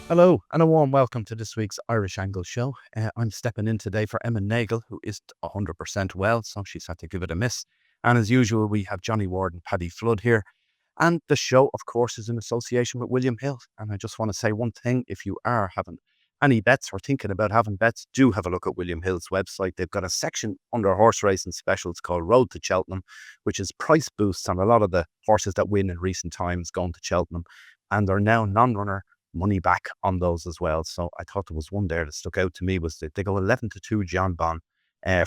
Hello, and a warm welcome to this week's Irish Angle show. I'm stepping in today for Emma Nagel, who isn't 100% well, so she's had to give it a miss. And as usual, we have Johnny Ward and Paddy Flood here. And the show, of course, is in association with William Hill. And I just want to say one thing: if you are having any bets or thinking about having bets, do have a look at William Hill's website. They've got a section under horse racing specials called Road to Cheltenham, which is price boosts on a lot of the horses that win in recent times going to Cheltenham. And they're now non-runner money back on those as well. So I thought there was one there that stuck out to me was that they go 11-2 Jonbon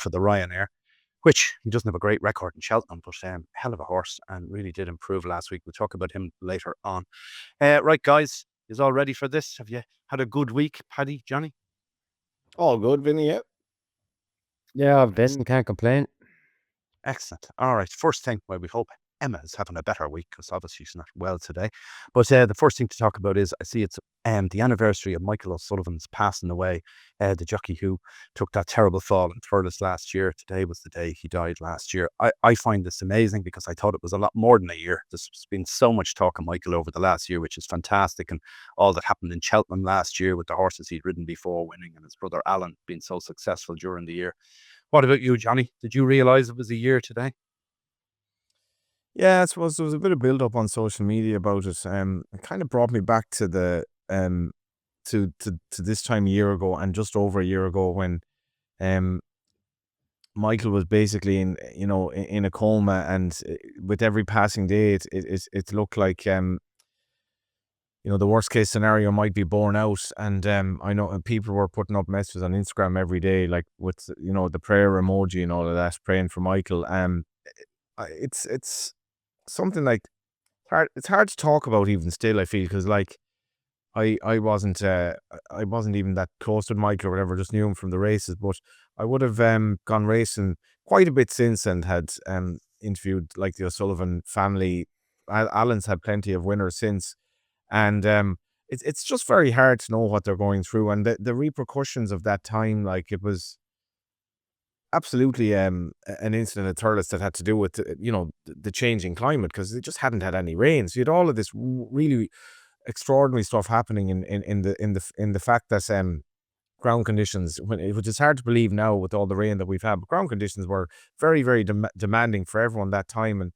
for the Ryanair, which he doesn't have a great record in Cheltenham, but hell of a horse and really did improve last week. We'll talk about him later on. Right, guys, is all ready for this? Have you had a good week, Paddy, Johnny? All good, Vinny, yeah. Yeah, Vincent can't complain. Excellent. All right. First thing, well, we hope Emma is having a better week because obviously she's not well today. But the first thing to talk about is I see it's the anniversary of Michael O'Sullivan's passing away, the jockey who took that terrible fall in Thurles last year. Today was the day he died last year. I find this amazing because I thought it was a lot more than a year. There's been so much talk of Michael over the last year, which is fantastic. And all that happened in Cheltenham last year with the horses he'd ridden before winning and his brother Alan being so successful during the year. What about you, Johnny? Did you realise it was a year today? Yeah, I suppose there was a bit of build up on social media about it. It kind of brought me back to the to this time a year ago and just over a year ago when um Michael was basically in a coma, and with every passing day it looked like the worst case scenario might be borne out. And I know people were putting up messages on Instagram every day, like with the prayer emoji and all of that, praying for Michael. It's something like it's hard to talk about even still, I feel, because like I wasn't even that close with Michael or whatever, just knew him from the races, but I would have gone racing quite a bit since and had interviewed like the O'Sullivan family. Alan's had plenty of winners since, and it's just very hard to know what they're going through and the repercussions of that time. Like, it was absolutely an incident at Thurles that had to do with the changing climate, because they just hadn't had any rain. So you had all of this really extraordinary stuff happening in the fact that ground conditions, which is hard to believe now with all the rain that we've had, but ground conditions were very, very demanding for everyone that time. And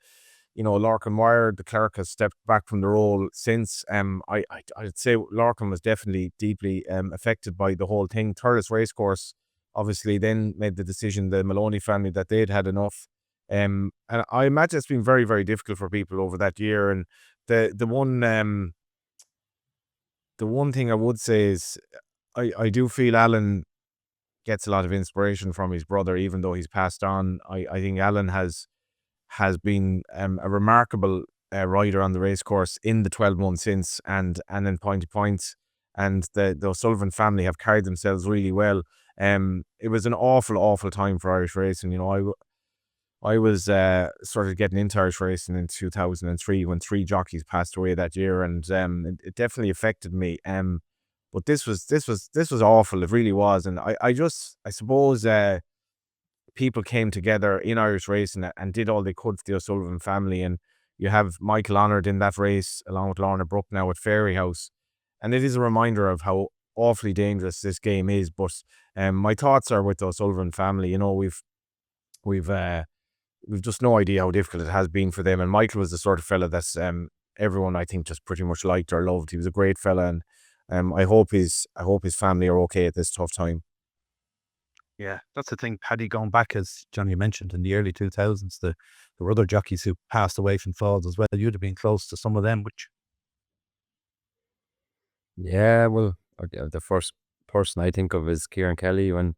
Larkin Wire, the clerk, has stepped back from the role since. I'd say Larkin was definitely deeply affected by the whole thing. Thurles Racecourse obviously then made the decision, the Maloney family, that they'd had enough. And I imagine it's been very, very difficult for people over that year. And the one thing I would say is I do feel Alan gets a lot of inspiration from his brother, even though he's passed on. I think Alan has been a remarkable rider on the racecourse in the 12 months since, and in point to point, and the O'Sullivan family have carried themselves really well. It was an awful time for Irish racing. I was sort of getting into Irish racing in 2003 when 3 jockeys passed away that year, and it definitely affected me. But this was awful. It really was. And I suppose people came together in Irish racing and did all they could for the O'Sullivan family. And you have Michael honoured in that race along with Lorna Brook now at Fairyhouse. And it is a reminder of how awfully dangerous this game is. But my thoughts are with the O'Sullivan family. We've just no idea how difficult it has been for them. And Michael was the sort of fella that's everyone, I think, just pretty much liked or loved. He was a great fella, and I hope his family are okay at this tough time. Yeah, that's the thing, Paddy, going back, as Johnny mentioned, in the early 2000s, there were other jockeys who passed away from falls as well. You'd have been close to some of them, which... Yeah, well, the first person I think of is Kieran Kelly. When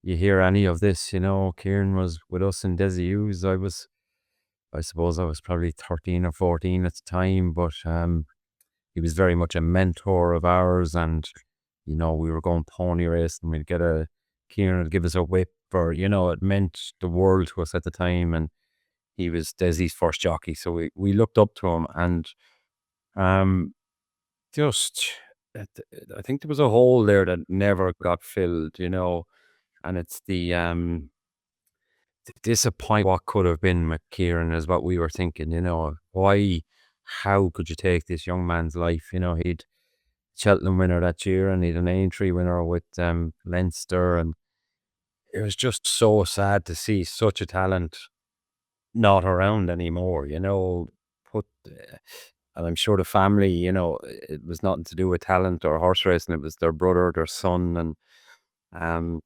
you hear any of this, Kieran was with us in Desi Hughes. I suppose I was probably 13 or 14 at the time, but he was very much a mentor of ours. And, we were going pony race and we'd get Kieran would give us a whip, or, it meant the world to us at the time. And he was Desi's first jockey. So we looked up to him, and just, I think there was a hole there that never got filled, and it's the disappoint what could have been with Kieran is what we were thinking, how could you take this young man's life? He'd Cheltenham winner that year, and he'd an Aintree winner with Leinster, and it was just so sad to see such a talent not around anymore, put and I'm sure the family, it was nothing to do with talent or horse racing. It was their brother, their son, and um,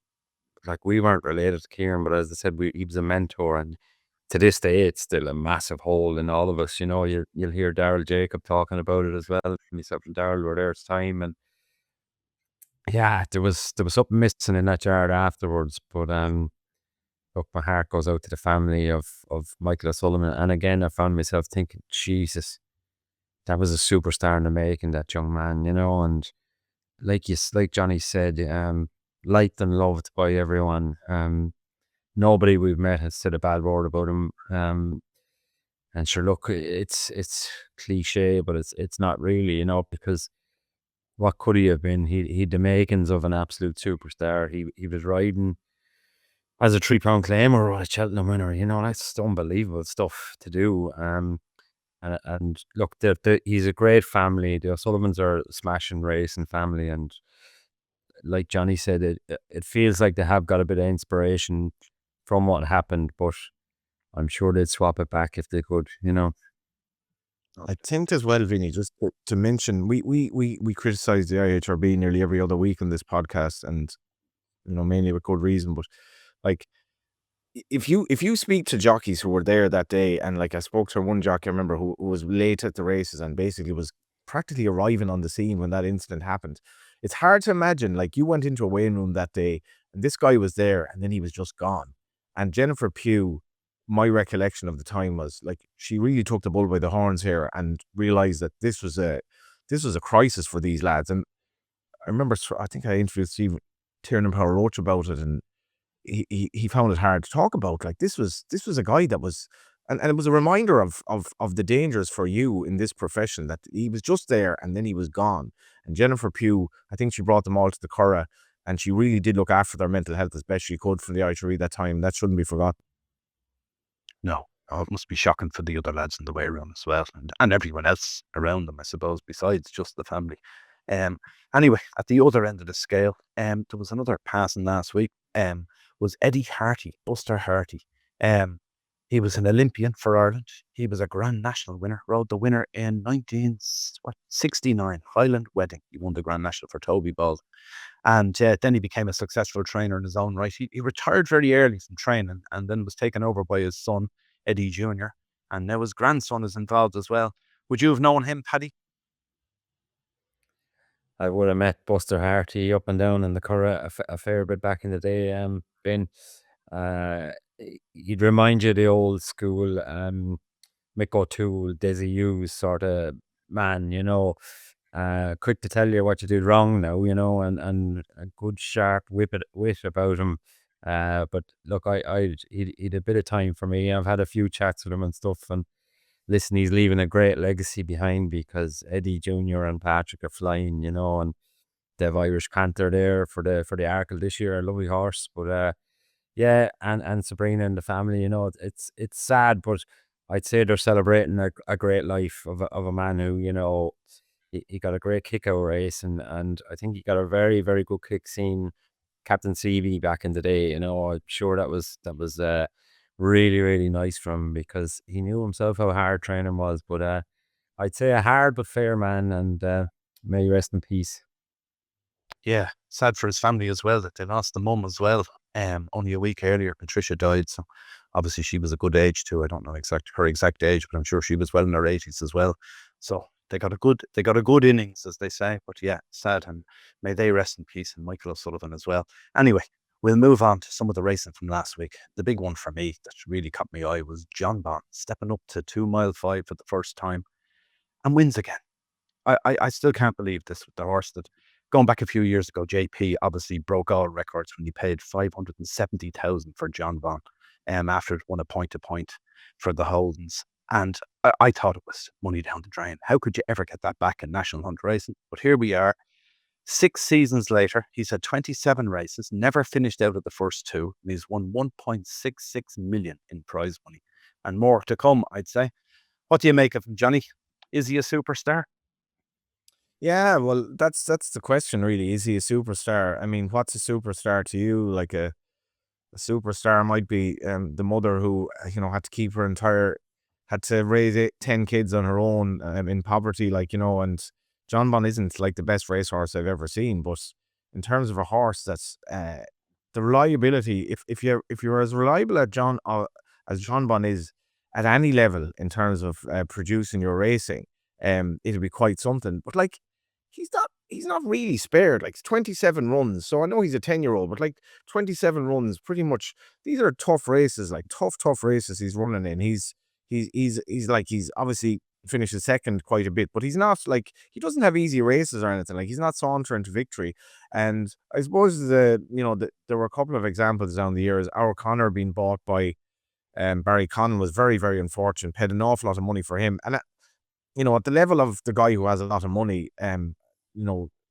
like we weren't related to Kieran, but as I said, he was a mentor, and to this day, it's still a massive hole in all of us. You'll hear Daryl Jacob talking about it as well. Myself and Daryl were there at the time, and yeah, there was something missing in that yard afterwards. But look, my heart goes out to the family of Michael O'Sullivan, and again, I found myself thinking, Jesus, that was a superstar in the making, that young man, and like Johnny said, liked and loved by everyone. Nobody we've met has said a bad word about him. And sure, look, it's cliche, but it's not really, because what could he have been? He'd the makings of an absolute superstar. He was riding as a 3 pound claimer or a Cheltenham winner. That's unbelievable stuff to do. And look, he's a great family. The O'Sullivans are a smashing racing family, and like Johnny said, it feels like they have got a bit of inspiration from what happened, but I'm sure they'd swap it back if they could, I think as well, Vinny, just to mention, we criticize the IHRB nearly every other week on this podcast, and mainly with good reason. But like, if you speak to jockeys who were there that day, and like I spoke to one jockey, I remember, who was late at the races and basically was practically arriving on the scene when that incident happened. It's hard to imagine, like, you went into a weighing room that day and this guy was there and then he was just gone. And Jennifer Pugh, my recollection of the time was like, she really took the bull by the horns here and realized that this was a crisis for these lads. And I remember, I think I interviewed Steve Tiernan Power Roach about it, and he found it hard to talk about. Like, this was a guy that was, and it was a reminder of the dangers for you in this profession, that he was just there and then he was gone. And Jennifer Pugh, I think she brought them all to the Curragh, and she really did look after their mental health as best she could from the IHRE that time. That shouldn't be forgotten. No, it must be shocking for the other lads in the way room as well, and everyone else around them, I suppose, besides just the family. Anyway, at the other end of the scale, there was another passing last week. Was Eddie Harty, Buster Harty. He was an Olympian for Ireland. He was a Grand National winner. Rode the winner in 1969 Highland Wedding. He won the Grand National for Toby Bald. And then he became a successful trainer in his own right. He retired very early from training, and then was taken over by his son, Eddie Jr. And now his grandson is involved as well. Would you have known him, Paddy? I would have met Buster Harty up and down in the Curragh a fair bit back in the day. Ben, he'd remind you of the old school Mick O'Toole, Desi Hughes sort of man, quick to tell you what you did wrong now, and a good sharp wit about him. But look, he'd a bit of time for me. I've had a few chats with him and stuff, and listen, he's leaving a great legacy behind, because Eddie Jr. and Patrick are flying, and they have Irish Canter there for the Arkle this year, a lovely horse. But yeah, and Sabrina and the family, it's sad, but I'd say they're celebrating a great life of a man who, he got a great kick out race, and I think he got a very, very good kick seeing Captain CV back in the day. I'm sure that was really, really nice from him, because he knew himself how hard training was. But I'd say a hard but fair man, and may he rest in peace. Yeah, sad for his family as well, that they lost the mum as well. Only a week earlier, Patricia died. So obviously she was a good age too. I don't know her exact age, but I'm sure she was well in her 80s as well. So they got a good innings, as they say. But yeah, sad, and may they rest in peace, and Michael O'Sullivan as well. Anyway, we'll move on to some of the racing from last week. The big one for me that really caught my eye was Jonbon stepping up to 2 mile 5 for the first time and wins again. I still can't believe this with the horse that, going back a few years ago, JP obviously broke all records when he paid 570,000 for Jonbon after it won a point-to-point for the Holdens. And I thought it was money down the drain. How could you ever get that back in National Hunt racing? But here we are, 6 seasons later. He's had 27 races, never finished out of the first 2, and he's won 1.66 million in prize money, and more to come, I'd say. What do you make of him, Johnny? Is he a superstar? Yeah, well, that's the question really. Is he a superstar? I mean, what's a superstar to you? Like a superstar might be the mother who had to keep her had to raise 10 kids on her own in poverty, like and Jonbon isn't like the best racehorse I've ever seen, but in terms of a horse that's the reliability, if you're as reliable as Jonbon is at any level in terms of producing your racing, it'll be quite something. But like he's not really spared. Like 27 runs. So I know he's a 10-year-old, but like 27 runs, pretty much these are tough races, like tough races he's running in. He's obviously finishes second quite a bit, but he's not like he doesn't have easy races or anything. Like he's not sauntering to victory. And I suppose there were a couple of examples down the years. Our Connor being bought by Barry Conn was very, very unfortunate. Paid an awful lot of money for him. And at the level of the guy who has a lot of money,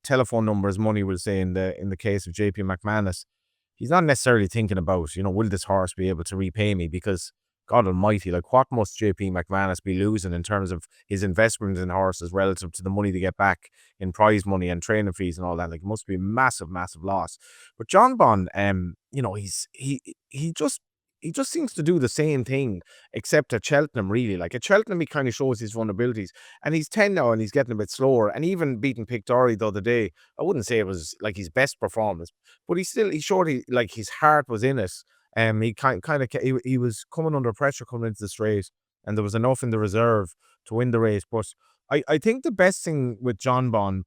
telephone numbers, money, we'll say in the case of JP McManus, he's not necessarily thinking about, will this horse be able to repay me? Because God almighty, like what must JP McManus be losing in terms of his investment in horses relative to the money they get back in prize money and training fees and all that? Like it must be a massive, massive loss. But Jonbon, he just seems to do the same thing, except at Cheltenham, really. Like at Cheltenham, he kind of shows his vulnerabilities. And he's 10 now and he's getting a bit slower. And even beating Pictory the other day, I wouldn't say it was like his best performance, but he showed like his heart was in it. He was coming under pressure coming into the straight, and there was enough in the reserve to win the race. But I think the best thing with Jonbon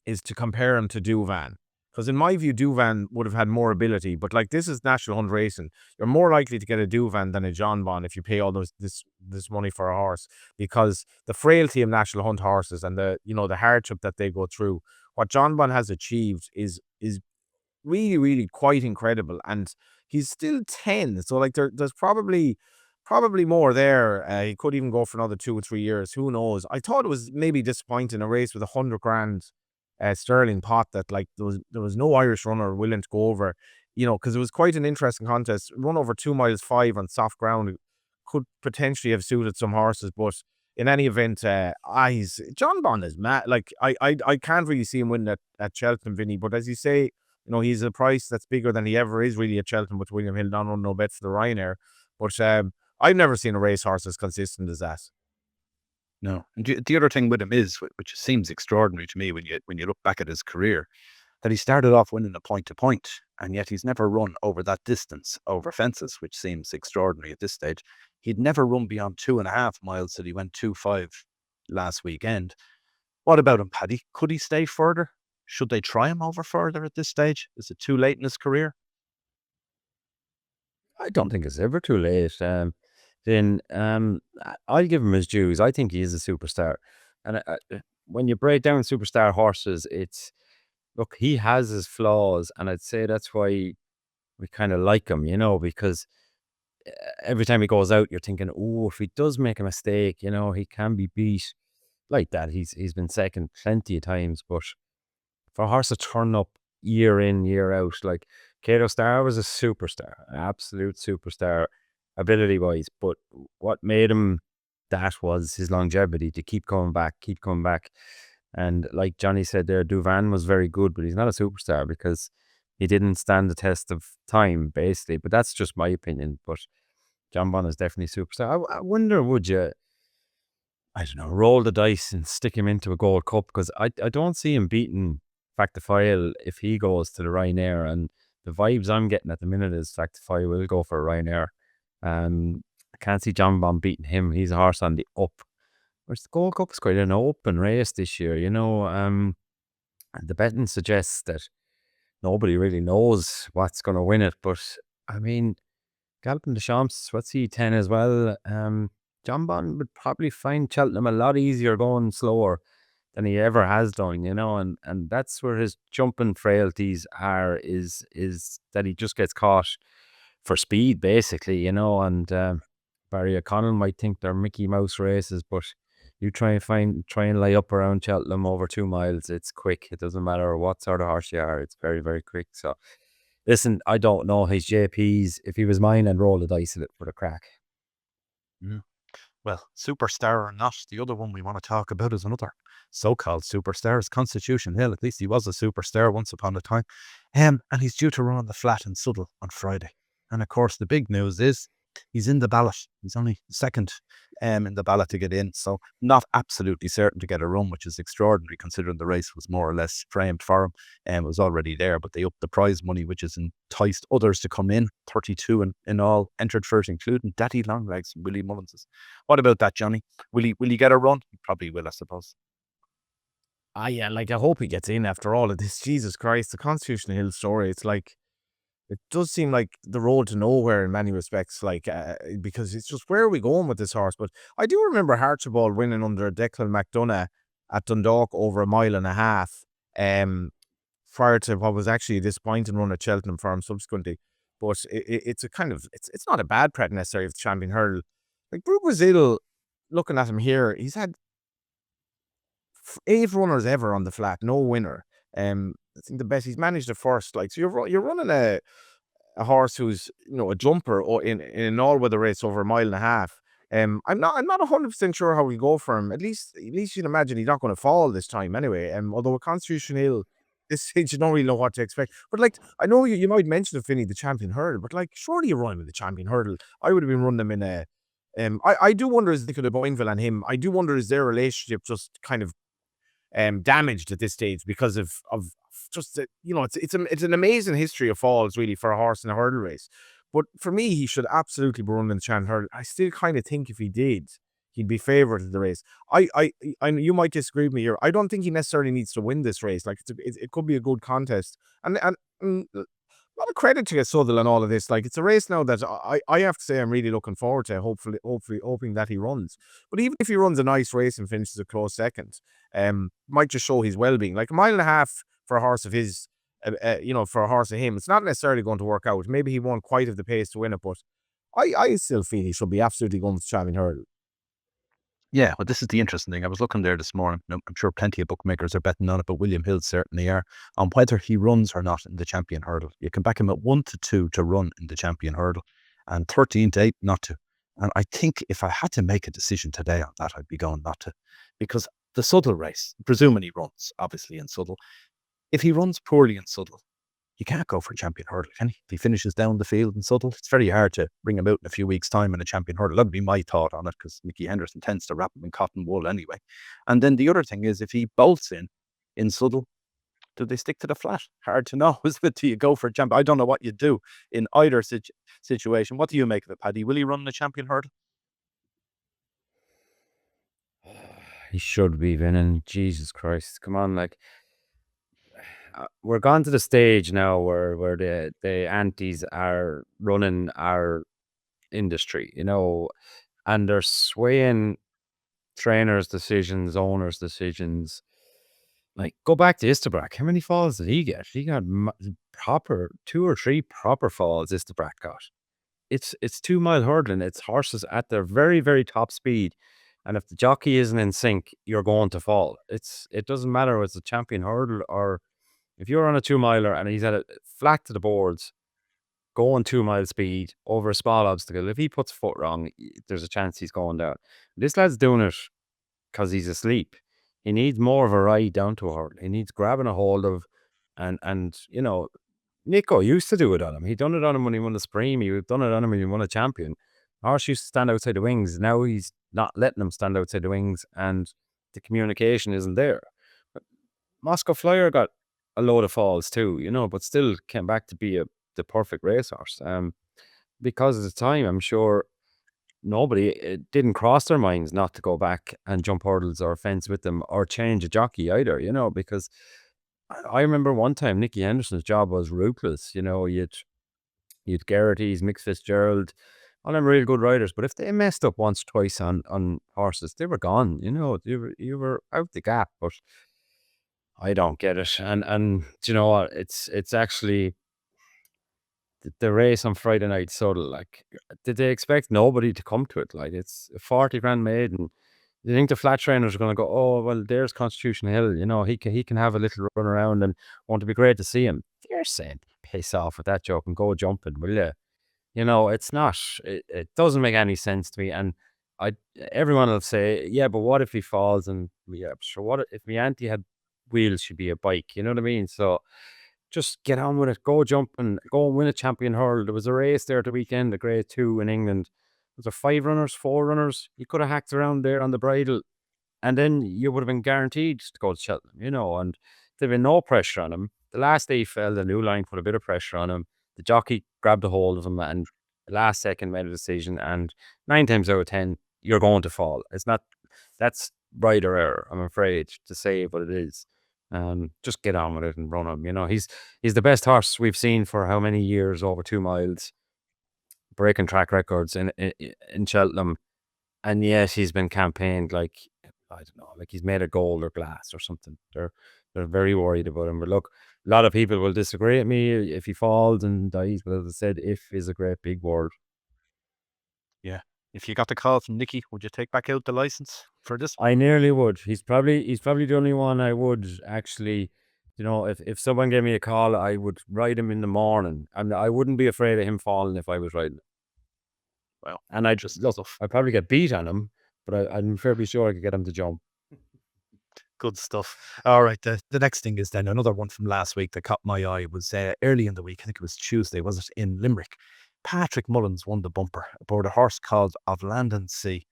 is to compare him to Douvan. Because in my view, Douvan would have had more ability, but like this is National Hunt racing. You're more likely to get a Douvan than a Jonbon if you pay all this money for a horse, because the frailty of National Hunt horses and the hardship that they go through. What Jonbon has achieved is really, really quite incredible, and he's still 10. So like there's probably more there. He could even go for another 2 or 3 years. Who knows? I thought it was maybe disappointing, a race with 100 grand sterling pot, that like there was no Irish runner willing to go over, because it was quite an interesting contest. Run over 2 miles 5 on soft ground could potentially have suited some horses, but in any event, Jonbon is mad. Like I can't really see him winning at Cheltenham, Vinny. But as you say, he's a price that's bigger than he ever is really at Cheltenham with William Hill not on no bet for the Ryanair. But I've never seen a racehorse as consistent as that. No. And the other thing with him is, which seems extraordinary to me when you look back at his career, that he started off winning a point to point, and yet he's never run over that distance over fences, which seems extraordinary at this stage. He'd never run beyond 2.5 miles till he went 2.5 last weekend. What about him, Paddy? Could he stay further? Should they try him over further at this stage? Is it too late in his career? I don't think it's ever too late. I'll give him his dues. I think he is a superstar. And when you break down superstar horses, look, he has his flaws, and I'd say that's why we kind of like him, because every time he goes out, you're thinking, oh, if he does make a mistake, he can be beat like that. He's been second plenty of times, but for a horse to turn up year in, year out, like Kato Star was a superstar, an absolute superstar, ability-wise, but what made him that was his longevity, to keep coming back. And like Johnny said there, Douvan was very good, but he's not a superstar because he didn't stand the test of time, basically. But that's just my opinion. But Jonbon is definitely a superstar. I wonder, would you, I don't know, roll the dice and stick him into a Gold Cup? Because I don't see him beating Factifile if he goes to the Ryanair. And the vibes I'm getting at the minute is Factifile will go for a Ryanair. I can't see Jonbon beating him. He's a horse on the up. Whereas the Gold Cup is quite an open race this year, and the betting suggests that nobody really knows what's going to win it. But I mean, Galopin de Champs, what's he, 10 as well? Jonbon would probably find Cheltenham a lot easier going slower than he ever has done, and that's where his jumping frailties are, is that he just gets caught for speed, basically, and Barry O'Connell might think they're Mickey Mouse races, but you try and lay up around Cheltenham over 2 miles, it's quick. It doesn't matter what sort of horse you are, it's very, very quick. So listen, I don't know his JPs. If he was mine, I'd roll the dice a little for the crack. Yeah. Well, superstar or not, the other one we want to talk about is another so-called superstar. Is Constitution Hill. At least he was a superstar once upon a time. And he's due to run on the flat in Suddle on Friday. And of course, the big news is he's in the ballot. He's only second in the ballot to get in. So not absolutely certain to get a run, which is extraordinary considering the race was more or less framed for him and was already there. But they upped the prize money, which has enticed others to come in. 32 in all entered for it, including Daddy Longlegs and Willie Mullins. What about that, Johnny? Will he get a run? He probably will, I suppose. Yeah, like I hope he gets in after all of this. Jesus Christ, the Constitution Hill story. It's like it does seem like the road to nowhere in many respects. Like because it's just where are we going with this horse? But I do remember Archibald winning under Declan McDonough at Dundalk over a mile and a half. Prior to what was actually a disappointing run at Cheltenham for him subsequently. But it's a kind of it's not a bad pret necessarily of the champion hurdle. Like Brugh Brazil, looking at him here, he's had 8 runners ever on the flat, no winner. I think the best he's managed the first. Like so, you're running a horse who's a jumper in an all weather race over a mile and a half. I'm not 100% sure how we go for him. At least you can imagine he's not going to fall this time anyway. Although a Constitution Hill, this stage you don't really know what to expect. But like I know you might mention Finney the champion hurdle, but like surely you run with the champion hurdle. I would have been running them in a. I do wonder is Nico de Boinville and him. I do wonder is their relationship just kind of damaged at this stage because of just it's an amazing history of falls really for a horse in a hurdle race. But for me, he should absolutely be running the Chan hurdle. I still kind of think if he did, he'd be favourite in the race. I you might disagree with me here. I don't think he necessarily needs to win this race. Like it could be a good contest, and a lot of credit to Southall and all of this. Like it's a race now that I have to say I'm really looking forward to. Hopefully hoping that he runs. But even if he runs a nice race and finishes a close second, might just show his well-being. Like a mile and a half for a horse of his, for a horse of him, it's not necessarily going to work out. Maybe he won't quite have the pace to win it, but I still feel he should be absolutely going to the champion hurdle. Yeah, well, this is the interesting thing. I was looking there this morning. I'm sure plenty of bookmakers are betting on it, but William Hill certainly are, on whether he runs or not in the champion hurdle. You can back him at 1-2 to run in the champion hurdle and 13-8 not to. And I think if I had to make a decision today on that, I'd be going not to. Because the Southall race, presuming he runs, obviously, in Southall, if he runs poorly in Southall, you can't go for a champion hurdle, can he? If he finishes down the field in Southall, it's very hard to bring him out in a few weeks' time in a champion hurdle. That would be my thought on it, because Mickey Henderson tends to wrap him in cotton wool anyway. And then the other thing is, if he bolts in Southall, do they stick to the flat? Hard to know. Is it? Do you go for a champion? I don't know what you do in either situation. What do you make of it, Paddy? Will he run the champion hurdle? He should be winning. Jesus Christ, come on! Like we're gone to the stage now where the antis are running our industry, and they're swaying trainers' decisions, owners' decisions. Like, go back to Istabrack. How many falls did he get? He got proper 2 or 3 proper falls. Istabrack got. It's 2 mile hurdling. It's horses at their very, very top speed, and if the jockey isn't in sync, you're going to fall. It doesn't matter if it's a champion hurdle or if you're on a 2 miler and he's at it flat to the boards, going 2 mile speed over a small obstacle. If he puts a foot wrong, there's a chance he's going down. This lad's doing it because he's asleep. He needs more of a ride down to a hurdle. He needs grabbing a hold of, and Nico used to do it on him. He done it on him when he won the Supreme. He done it on him when he won a champion. Horse used to stand outside the wings. Now he's not letting him stand outside the wings, and the communication isn't there. But Moscow Flyer got a load of falls too, but still came back to be the perfect racehorse. Because at the time, I'm sure it didn't cross their minds not to go back and jump hurdles or fence with them or change a jockey either, because I remember one time Nicky Henderson's job was ruthless. You'd Garrity's, Mick Fitzgerald, all them real good riders, but if they messed up once, twice on horses, they were gone. You were out the gap. But I don't get it, and do you know what? It's actually the race on Friday night. So like, did they expect nobody to come to it? Like, it's a 40 grand maiden. You think the flat trainers are going to go, oh well, there's Constitution Hill. He can have a little run around, and won't it be great to see him? They're saying piss off with that joke and go jumping, will you? It's not. It doesn't make any sense to me. And everyone will say, yeah, but what if he falls? And yeah, sure. What if my auntie had wheels? She'd be a bike. You know what I mean? So just get on with it. Go jump and go and win a champion hurl. There was a race there at the weekend, a grade 2 in England. Was there 5 runners, 4 runners? You could have hacked around there on the bridle, and then you would have been guaranteed to go to Cheltenham, and there'd been no pressure on him. The last day he fell, the new line put a bit of pressure on him. The jockey grabbed a hold of him and the last second made a decision. And 9 times out of 10, you're going to fall. That's right or error, I'm afraid to say, but it is. Just get on with it and run him. He's the best horse we've seen for how many years, over 2 miles, breaking track records in Cheltenham. And yet he's been campaigned like, I don't know, like he's made of gold or glass or something. They're very worried about him. But look, a lot of people will disagree with me if he falls and dies. But as I said, if is a great big word. Yeah. If you got the call from Nicky, would you take back out the license for this? I nearly would. He's probably the only one I would actually. If someone gave me a call, I would ride him in the morning, and I wouldn't be afraid of him falling if I was riding. Well, and I just look. I'd probably get beat on him, but I'm fairly sure I could get him to jump. Good stuff. All right. The next thing is then another one from last week that caught my eye was early in the week. I think it was Tuesday, was it, in Limerick? Patrick Mullins won the bumper aboard a horse called Of Land and Sea.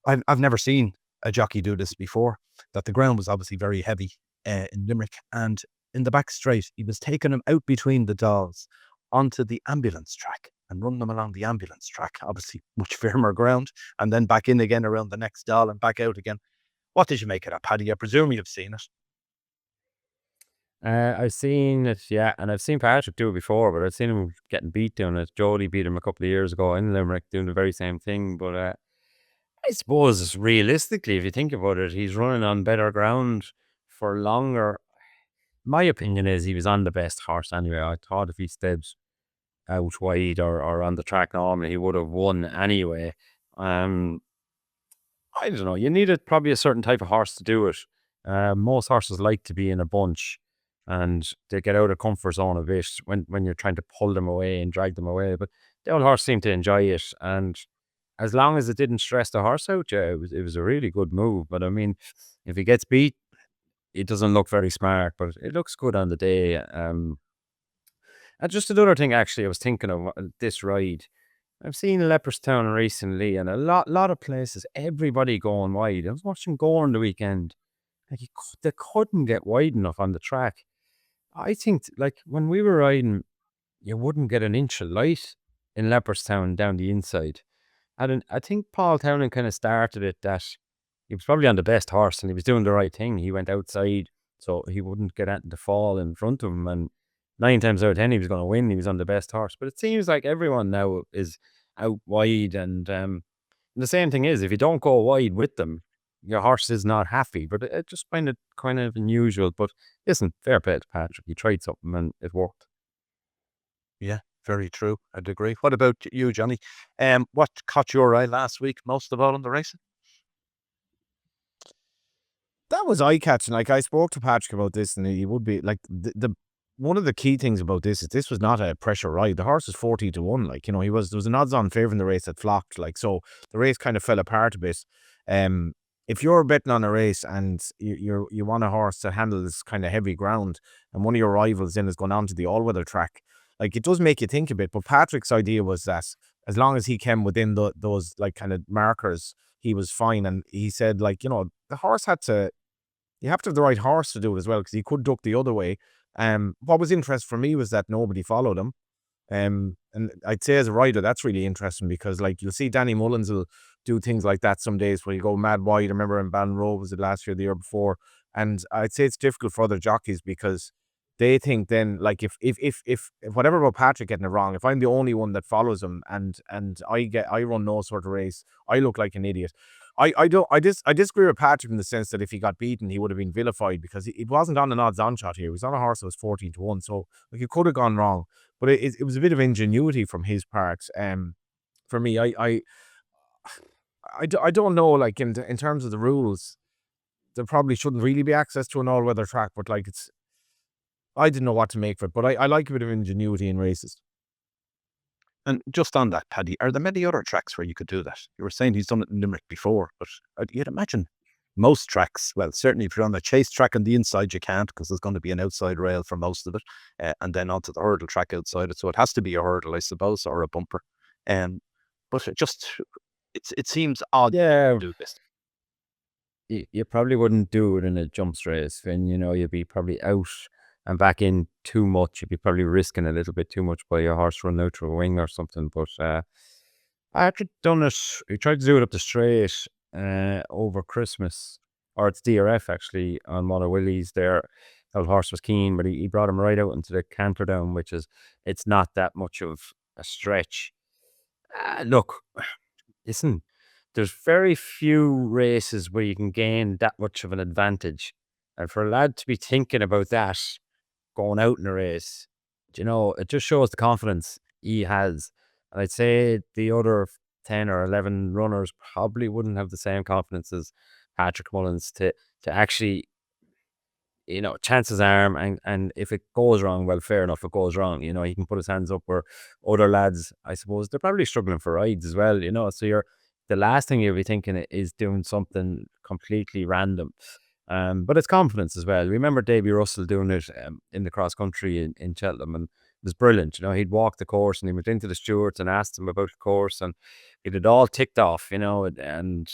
I've never seen a jockey do this before. That the ground was obviously very heavy in Limerick, and in the back straight, he was taking them out between the dolls onto the ambulance track and running them along the ambulance track, obviously much firmer ground, and then back in again around the next doll and back out again. What did you make of that, Paddy? I presume you've seen it. I've seen it, yeah, and I've seen Patrick do it before, but I've seen him getting beat doing it. Jody beat him a couple of years ago in Limerick doing the very same thing. But I suppose realistically, if you think about it, he's running on better ground for longer. My opinion is he was on the best horse anyway. I thought if he steps out wide or on the track normally, he would have won anyway. I don't know. You needed probably a certain type of horse to do it. Most horses like to be in a bunch, and they get out of comfort zone a bit when you're trying to pull them away and drag them away. But the old horse seemed to enjoy it, and as long as it didn't stress the horse out, yeah, it was a really good move. But I mean, if he gets beat, it doesn't look very smart, but it looks good on the day. And just another thing, actually, I was thinking of this ride. I've seen Leopardstown recently, and a lot of places, everybody going wide. I was watching Gore on the weekend. Like they couldn't get wide enough on the track. I think, like, when we were riding, you wouldn't get an inch of light in Leopardstown down the inside. And I think Paul Townend kind of started it that he was probably on the best horse and he was doing the right thing. He went outside so he wouldn't get anything to fall in front of him. And 9 times out of 10, he was going to win. He was on the best horse. But it seems like everyone now is out wide. And the same thing is, if you don't go wide with them, your horse is not happy. But I just find it kind of unusual. But listen, fair play to Patrick. He tried something and it worked. Yeah, very true. I'd agree. What about you, Johnny? What caught your eye last week most of all in the racing? That was eye-catching. Like, I spoke to Patrick about this, and he would be like, the one of the key things about this is this was not a pressure ride. The horse was 40-1. Like, there was an odds-on favouring the race that flocked. Like, so the race kind of fell apart a bit. If you're betting on a race and you want a horse that handles kind of heavy ground, and one of your rivals then has gone on to the all-weather track, like, it does make you think a bit. But Patrick's idea was that as long as he came within those like kind of markers, he was fine. And he said, like, the horse you have to have the right horse to do it as well, because he could duck the other way. What was interesting for me was that nobody followed him. And I'd say as a rider, that's really interesting, because, like, you'll see Danny Mullins will do things like that some days where you go mad wide. I remember in Banrow, was it last year, the year before? And I'd say it's difficult for other jockeys, because they think then, like, if whatever about Patrick getting it wrong, if I'm the only one that follows him and I run no sort of race, I look like an idiot. I disagree with Patrick in the sense that if he got beaten, he would have been vilified, because it wasn't on an odds-on shot here. He was on a horse that was 14-1, so, like, it could have gone wrong. But it was a bit of ingenuity from his part. For me, I don't know, like, in terms of the rules, there probably shouldn't really be access to an all-weather track, but, like, I didn't know what to make of it, but I like a bit of ingenuity in races. And just on that, Paddy, are there many other tracks where you could do that? You were saying he's done it in Limerick before, but you'd imagine most tracks, well, certainly if you're on the chase track on the inside, you can't because there's going to be an outside rail for most of it, and then onto the hurdle track outside it. So it has to be a hurdle, I suppose, or a bumper. But it seems odd Yeah, to do this. you probably wouldn't do it in a jumps race, Finn. You'd be probably out and back in too much. You'd be probably risking a little bit too much by your horse running out through a wing or something. But I actually done it. We tried to do it up the straight over Christmas, or it's DRF actually on one of Willie's there. The old horse was keen, but he brought him right out into the canter down, which is, it's not that much of a stretch. Look, listen, there's very few races where you can gain that much of an advantage. And for a lad to be thinking about that going out in a race, it just shows the confidence he has. And I'd say the other 10 or 11 runners probably wouldn't have the same confidence as Patrick Mullins to actually, chances arm, and if it goes wrong, well, fair enough, it goes wrong. He can put his hands up, where other lads, I suppose, they're probably struggling for rides as well, so the last thing you'll be thinking is doing something completely random. But it's confidence as well. Remember Davy Russell doing it in the cross country in Cheltenham, and it was brilliant. He'd walk the course and he went into the stewards and asked them about the course, and it had all ticked off, and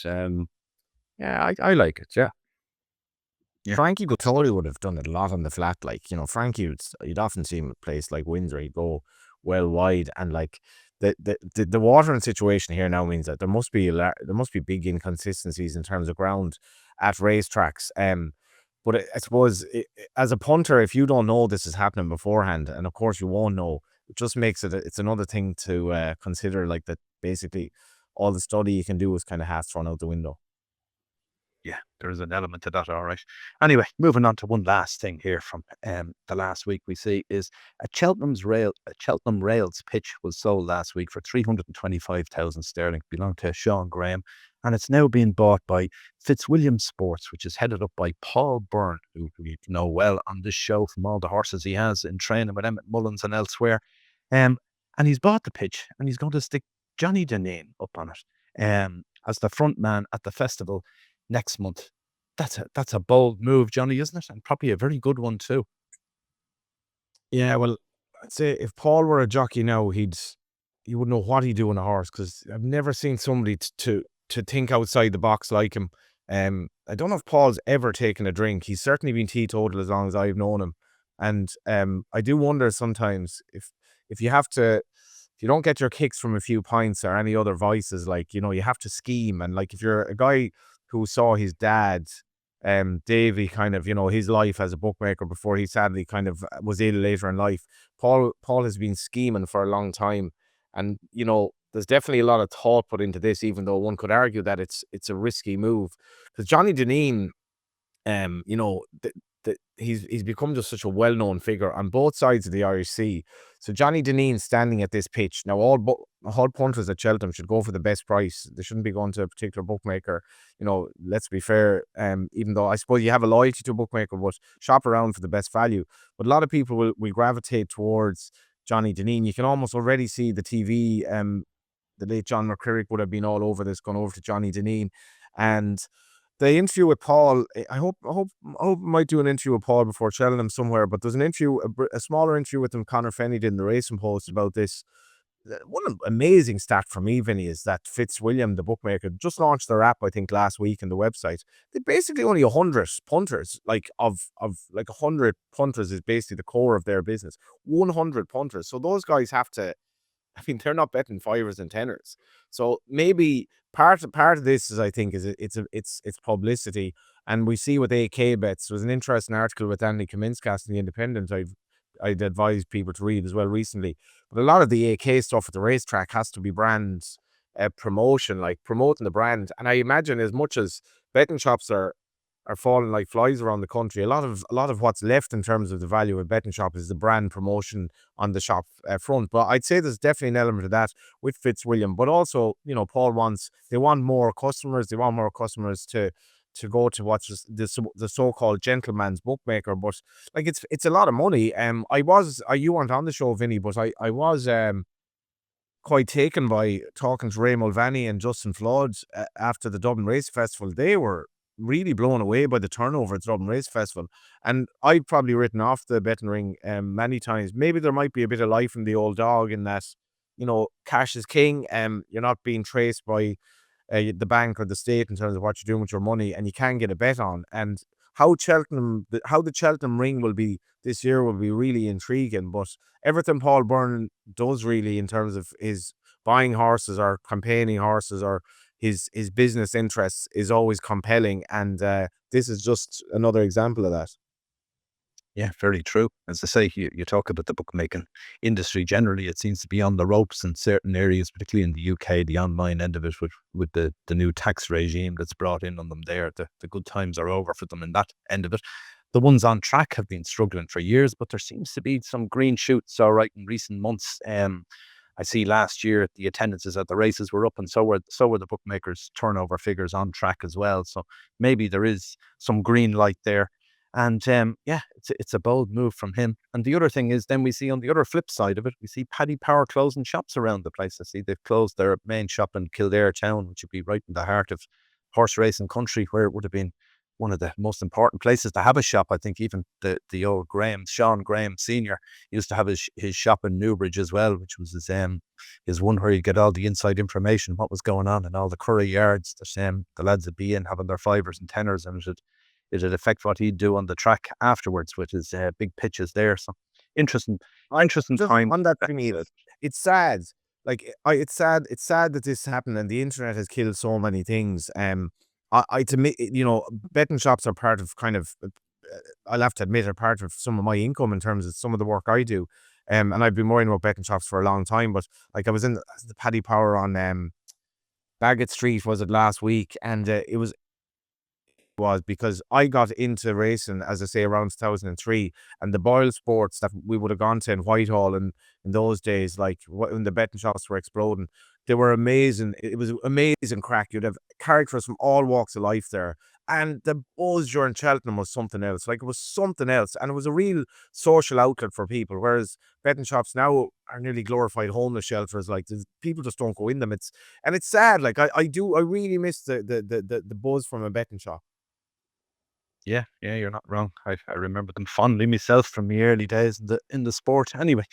yeah, I like it. Yeah. Yeah. Frankie Guttori would have done it a lot on the flat. Frankie, you'd often see him at a place like Windsor. He'd go well wide, and the watering situation here now means that there must be big inconsistencies in terms of ground at racetracks. But I suppose as a punter, if you don't know this is happening beforehand, and of course you won't know, it just makes it's another thing to consider. That basically all the study you can do is kind of half thrown out the window. Yeah, there is an element to that, all right. Anyway, moving on to one last thing here from the last week we see is a Cheltenham Rails pitch was sold last week for 325,000 sterling, belonged to Sean Graham, and it's now being bought by Fitzwilliam Sports, which is headed up by Paul Byrne, who we know well on this show from all the horses he has in training with Emmett Mullins and elsewhere. And he's bought the pitch, and he's going to stick Johnny Deneen up on it as the front man at the festival next month. That's a bold move, Johnny, isn't it? And probably a very good one too. Yeah, well, I'd say if Paul were a jockey now, he wouldn't know what he'd do on a horse, because I've never seen somebody to think outside the box like him. I don't know if Paul's ever taken a drink. He's certainly been teetotal as long as I've known him, and I do wonder sometimes if you don't get your kicks from a few pints or any other vices, you have to scheme, and if you're a guy who saw his dad, Davy, kind of, his life as a bookmaker before he sadly kind of was ill later in life. Paul has been scheming for a long time, and there's definitely a lot of thought put into this, even though one could argue that it's a risky move, because Johnny Deneen, he's become just such a well-known figure on both sides of the Irish Sea. So Johnny Deneen standing at this pitch now, all punters at Cheltenham should go for the best price. They shouldn't be going to a particular bookmaker. Let's be fair. Even though I suppose you have a loyalty to a bookmaker, but shop around for the best value. But a lot of people will gravitate towards Johnny Deneen. You can almost already see the TV. The late John McCririck would have been all over this, gone over to Johnny Deneen, and the interview with Paul, I hope I might do an interview with Paul before Cheltenham somewhere, but there's an interview, a smaller interview with him, Conor Fenney did in the Racing Post about this. One amazing stat for me, Vinny, is that Fitzwilliam, the bookmaker, just launched their app, I think, last week on the website. They basically only 100 punters, of 100 punters is basically the core of their business. 100 punters. So those guys have to, they're not betting fivers and tenors. So maybe part of this is, I think, is it's publicity, and we see with AK bets. There was an interesting article with Andy Kaminskas in the Independent I'd advise people to read as well recently. But a lot of the AK stuff at the racetrack has to be brand promotion, promoting the brand. And I imagine as much as betting shops are falling like flies around the country, a lot of what's left in terms of the value of a betting shop is the brand promotion on the shop front. But I'd say there's definitely an element of that with Fitzwilliam. But also, Paul they want more customers. They want more customers to go to what's the so-called gentleman's bookmaker. But it's a lot of money. You weren't on the show, Vinny, but I was quite taken by talking to Ray Mulvaney and Justin Flood after the Dublin Race Festival. They were really blown away by the turnover at the Dublin Race Festival. And I'd probably written off the betting ring many times. Maybe there might be a bit of life in the old dog in that, cash is king. You're not being traced by the bank or the state in terms of what you're doing with your money, and you can get a bet on. And how the Cheltenham ring will be this year will be really intriguing. But everything Paul Byrne does really in terms of his buying horses or campaigning horses or his business interests is always compelling, and this is just another example of that. Yeah, very true. As I say, you talk about the bookmaking industry generally, it seems to be on the ropes in certain areas, particularly in the UK, the online end of it, with the new tax regime that's brought in on them there. The good times are over for them in that end of it. The ones on track have been struggling for years, but there seems to be some green shoots, all right, in recent months. I see last year the attendances at the races were up, and so were the bookmakers' turnover figures on track as well. So maybe there is some green light there. And yeah, it's a bold move from him. And the other thing is, then we see on the other flip side of it, we see Paddy Power closing shops around the place. I see they've closed their main shop in Kildare town, which would be right in the heart of horse racing country, where it would have been one of the most important places to have a shop. I think even the old Sean Graham Senior used to have his shop in Newbridge as well, which was his one where you get all the inside information, what was going on in all the Curry yards. The lads would be in having their fivers and tenors, and it'd affect what he'd do on the track afterwards with his big pitches there. So interesting time. On that for me, it's sad. Like it's sad that this happened, and the internet has killed so many things. To me, betting shops are part of I'll have to admit, are part of some of my income in terms of some of the work I do. And I've been worrying about betting shops for a long time. But like I was in the Paddy Power on Bagot Street, was it last week, and it was because I got into racing, as I say, around 2003, and the Boyle Sports that we would have gone to in Whitehall in those days, like when the betting shops were exploding, they were amazing. It was amazing crack. You'd have characters from all walks of life there, and the buzz during Cheltenham was something else. Like, it was something else, and it was a real social outlet for people. Whereas betting shops now are nearly glorified homeless shelters. Like, people just don't go in them. It's sad. Like, I really miss the buzz from a betting shop. Yeah, you're not wrong. I remember them fondly myself from the early days in the sport. Anyway,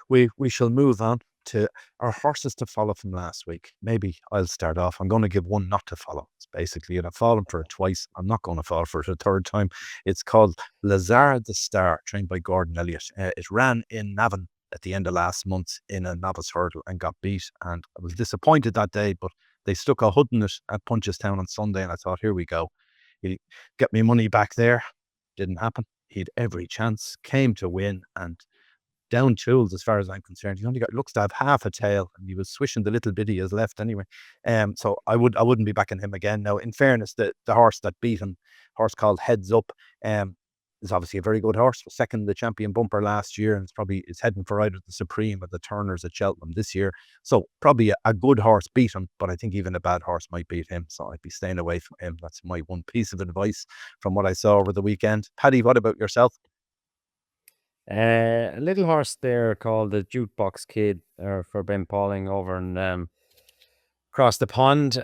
we shall move on to our horses to follow from last week. Maybe I'll start off. I'm going to give one not to follow. It's basically, and I've fallen for it twice. I'm not going to fall for it a third time. It's called Lazare the Star, trained by Gordon Elliott. It ran in Navan at the end of last month in a novice hurdle and got beat. And I was disappointed that day, but they stuck a hood in it at Punchestown on Sunday, and I thought, here we go. He'll get me money back there. Didn't happen. He'd every chance, came to win, and down tools as far as I'm concerned. He only looks to have half a tail, and he was swishing the little bit he has left anyway. So I wouldn't be backing him again. Now, in fairness, the horse that beat him, horse called Heads Up, is obviously a very good horse. Was second in the champion bumper last year, and it's heading for either the Supreme or the Turners at Cheltenham this year. So probably a good horse beat him, but I think even a bad horse might beat him. So I'd be staying away from him. That's my one piece of advice from what I saw over the weekend. Paddy, what about yourself? A little horse there called the Jukebox Kid for Ben Pauling over in across the pond.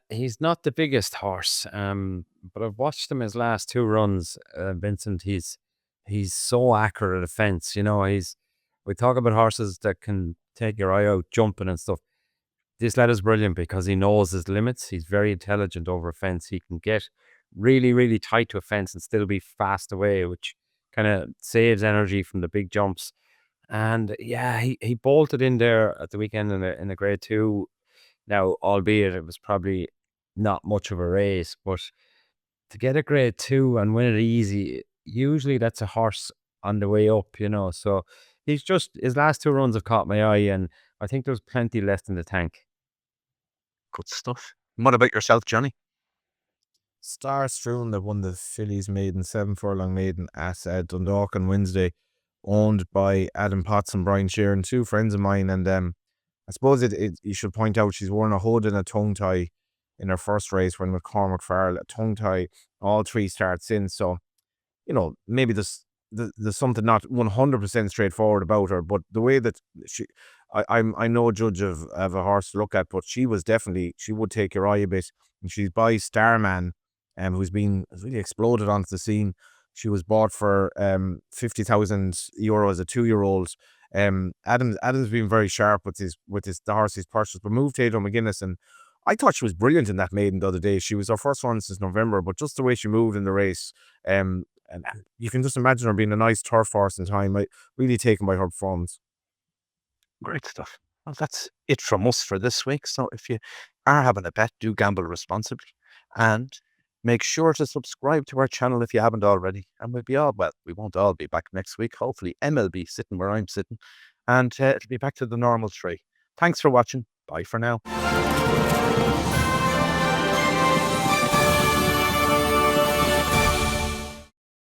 He's not the biggest horse, but I've watched him his last two runs. Vincent, he's so accurate at a fence. We talk about horses that can take your eye out, jumping and stuff. This lad is brilliant because he knows his limits. He's very intelligent over a fence. He can get really, really tight to a fence and still be fast away, which kind of saves energy from the big jumps. And yeah, he bolted in there at the weekend in a grade 2. Now, albeit it was probably not much of a race, but to get a grade 2 and win it easy, usually that's a horse on the way up, So his last two runs have caught my eye, and I think there's plenty left in the tank. Good stuff. And what about yourself, Johnny? Star Strewn that won the Fillies Maiden 7 furlong maiden at Dundalk on Wednesday, owned by Adam Potts and Brian Sheeran, two friends of mine. And I suppose you should point out she's worn a hood and a tongue tie in her first race when with Cormac Farrell, a tongue tie all three starts in. So, maybe there's something not 100% straightforward about her, but the way that I'm no judge of a horse to look at, but she would take your eye a bit. And she's by Starman, has really exploded onto the scene. She was bought for €50,000 as a 2-year-old. Adam's been very sharp with the horse he's purchased, but moved Tato McGuinness, and I thought she was brilliant in that maiden the other day. She was her first one since November, but just the way she moved in the race, and you can just imagine her being a nice turf horse in time. Really taken by her performance. Great stuff. Well, that's it from us for this week. So if you are having a bet, do gamble responsibly, and make sure to subscribe to our channel if you haven't already. And we won't all be back next week. Hopefully Emma will be sitting where I'm sitting, and it'll be back to the normal three. Thanks for watching. Bye for now.